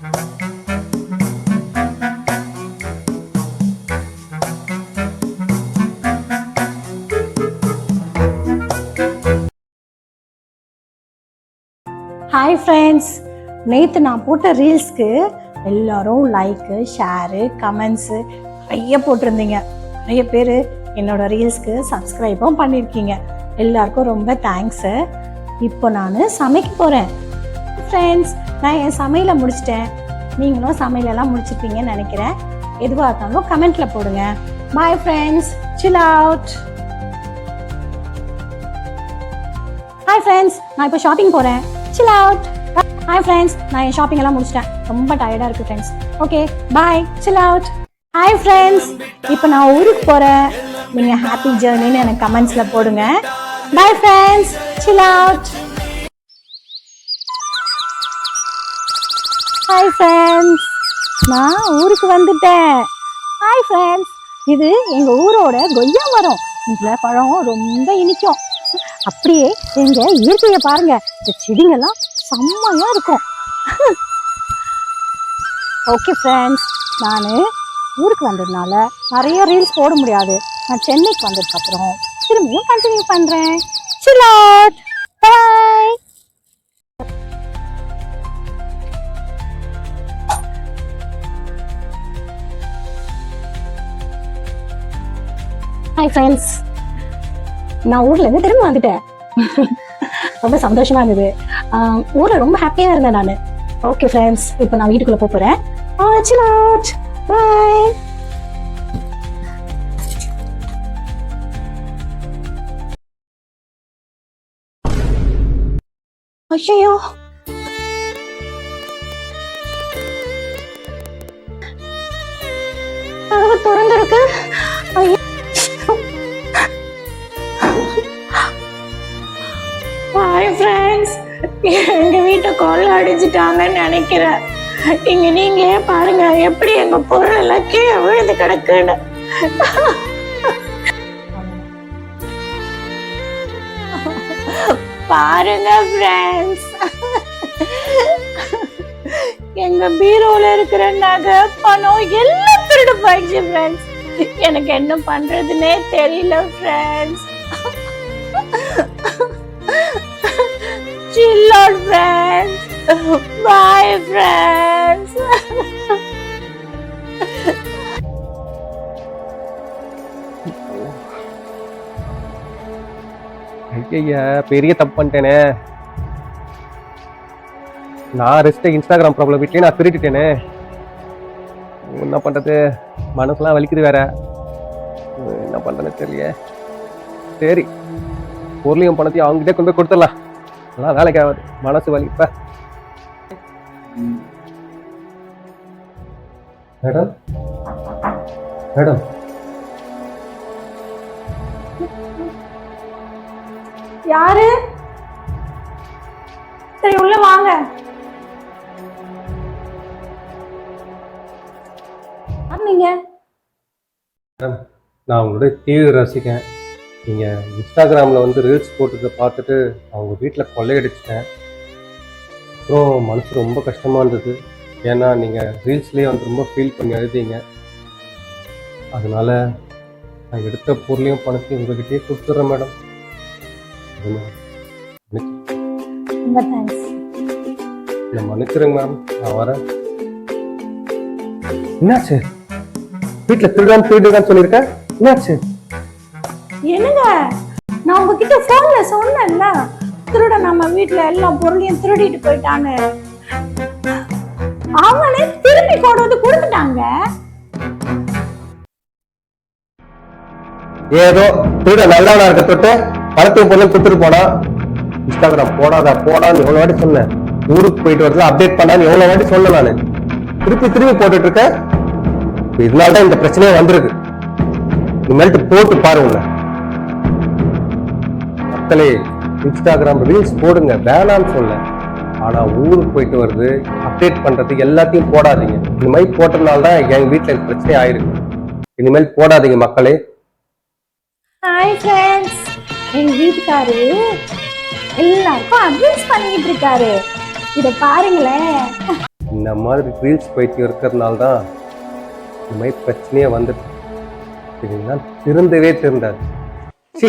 Hi friends, நேற்று நான் போட்ட ரீல்ஸ்க்கு எல்லாரும் லைக்கு, ஷேரு, கமெண்ட்ஸு நிறைய போட்டிருந்தீங்க. நிறைய பேர் என்னோட ரீல்ஸ்க்கு சப்ஸ்கிரைபும் பண்ணியிருக்கீங்க. எல்லாருக்கும் ரொம்ப தேங்க்ஸு. இப்போ நான் சமைக்க போகிறேன் ஃப்ரெண்ட்ஸ். நான் என் சமையலை முடிச்சிட்டேன். நீங்களும் சமையலெல்லாம் முடிச்சிருப்பீங்கன்னு நினைக்கிறேன். எதுவாக இருந்தாலும் கமெண்ட்டில் போடுங்க. Bye friends, chill out. Hi friends, நான் இப்போ ஷாப்பிங் போகிறேன். Chill out. ஹாய் ஃப்ரெண்ட்ஸ், நான் என் ஷாப்பிங் எல்லாம் முடிச்சிட்டேன். ரொம்ப டயர்டாக இருக்குது friends. Okay bye, chill out. Hi friends, இப்போ நான் ஊருக்கு போகிறேன். நீங்கள் ஹாப்பி ஜேர்னின்னு எனக்கு கமெண்ட்ஸில் போடுங்க. Bye friends, chill out. Hi friends, நான் ஊருக்கு வந்துட்டேன். ஹாய் ஃப்ரெண்ட்ஸ், இது எங்கள் ஊரோட கொய்யா மரம். இதில் பழம் ரொம்ப இனிக்கும். அப்படியே எங்க இயற்கையை பாருங்க, இந்த செடிங்கெல்லாம் செம்மையா இருக்கும். ஓகே ஃப்ரெண்ட்ஸ், நான் ஊருக்கு வந்ததுனால நிறைய ரீல்ஸ் போட முடியாது. நான் சென்னைக்கு வந்ததுக்கப்புறம் திரும்பியும் கண்டினியூ பண்றேன். Chill out. Bye. Hi friends, நான் ஊர்ல இருந்து திரும்ப வந்துட்டேன். ரொம்ப சந்தோஷமா இருந்தது. ஊர்ல ரொம்ப ஹாப்பியா இருந்தேன் நான். ஓகே ஃப்ரெண்ட்ஸ், இப்போ நான் வீட்டுக்குள்ள போறேன். Chill out. பை. ஐயோ, கதவு திறந்திருக்கு. ஐயோ, ஹாய் ஃப்ரெண்ட்ஸ், எங்க வீட்டை கொள்ள அடிச்சுட்டாங்கன்னு நினைக்கிறேன். இங்க நீங்களே பாருங்க எப்படி எங்க பொருள் எல்லாம் கீழே விழுந்து கிடக்குன்னு. பாருங்க ஃப்ரெண்ட்ஸ், எங்க பீரோல இருக்கிற நகை, பணம் எல்லாம் திருடு போயிடுச்சு ஃப்ரெண்ட்ஸ். எனக்கு என்ன பண்றதுன்னே தெரியல friends. Chill out friends. Bye friends. ஐயா, பெரிய தப்பு பண்ணிட்டேனே. நான் ரெஸ்ட் இன்ஸ்டாகிராம் ப்ராப்ளம் வீட்லயே நான் திருட்டிட்டேனே. என்ன பண்றது, மனசுலாம் வலிக்குது வேற. என்ன பண்றதுன்னு தெரியல. சரி, பொருளையும் பணத்தையும் அவங்ககிட்ட கொண்டு போய் கொடுத்துடலாம். அதெல்லாம் வேலைக்கு ஆகாது, மனசு வலிப்ப. மேடம் மேடம், யாரு? சரி உள்ள வாங்க. நீங்க? நான் உங்களோட டிவி ரசிக்கேன். நீங்கள் இன்ஸ்டாகிராமில் வந்து ரீல்ஸ் போட்டதை பார்த்துட்டு அவங்க வீட்டில் கொள்ளையடிச்சிட்டேன். அப்புறம் மனசு ரொம்ப கஷ்டமாக இருந்தது. ஏன்னா நீங்கள் ரீல்ஸ்லேயே வந்து ரொம்ப ஃபீல் பண்ணி எழுதிங்க. அதனால் நான் எடுத்த பொருளையும் பணத்தையும் உங்கள்கிட்டயே கொடுத்துட்றேன் மேடம். என்னை மன்னிச்சிருங்க மேம், நான் வரேன். என்னாச்சு? வீட்டில் திருடான்னு சொல்லியிருக்கேன். என்னாச்சு? என்னங்க, நான் உங்ககிட்ட போன்ல சொன்னேன்ல, திருட நம்ம வீட்டுல எல்லா பொருளையும் திருடிட்டு போயிட்டான்னு. அவனே திருப்பி கொண்டு வந்து கொடுத்துட்டாங்க. ஏதோ திருட நல்லவனா இருக்க தொட்டு பணத்தையும் பொருளையும் கொடுத்துட்டு போனா. இன்ஸ்டாகிராம் போடான்னு எவ்வளவு வாட்டி சொன்னேன். ஊருக்கு போயிட்டு வரல அப்டேட் பண்ணான்னு எவ்வளவு வாட்டி சொன்னேன் நானு. திருப்பி போட்டுட்டு இருக்க. இதனால்தான் இந்த பிரச்சனையே வந்திருக்கு. இனிமேல்ட்டு போட்டு பாருங்க. மக்களே, இன்ஸ்டாகிராம் ரீல்ஸ் போடுங்க, வேணான்னு சொல்ல. ஆனா ஊருக்கு போயிட்டு வருது அப்டேட் பண்றது எல்லாத்தையும் போடாதீங்க. இந்த மாதிரி போட்டதுனால்தான் எங்க வீட்டுல பிரச்சனை ஆயிருக்கு. இனிமேல் போடாதீங்க மக்களே. ஹாய் ஃப்ரெண்ட்ஸ், எங்க வீட்டுக்காரு எல்லாருக்கும் அட்வைஸ் பண்ணிட்டு இருக்காரு. இத பாருங்களேன். இந்த மாதிரி ரீல்ஸ் போயிட்டு இருக்கிறதுனால தான் இந்த மாதிரி பிரச்சனையே வந்துட்டு. இதெல்லாம் திருந்தவே திருந்தாது. சீ.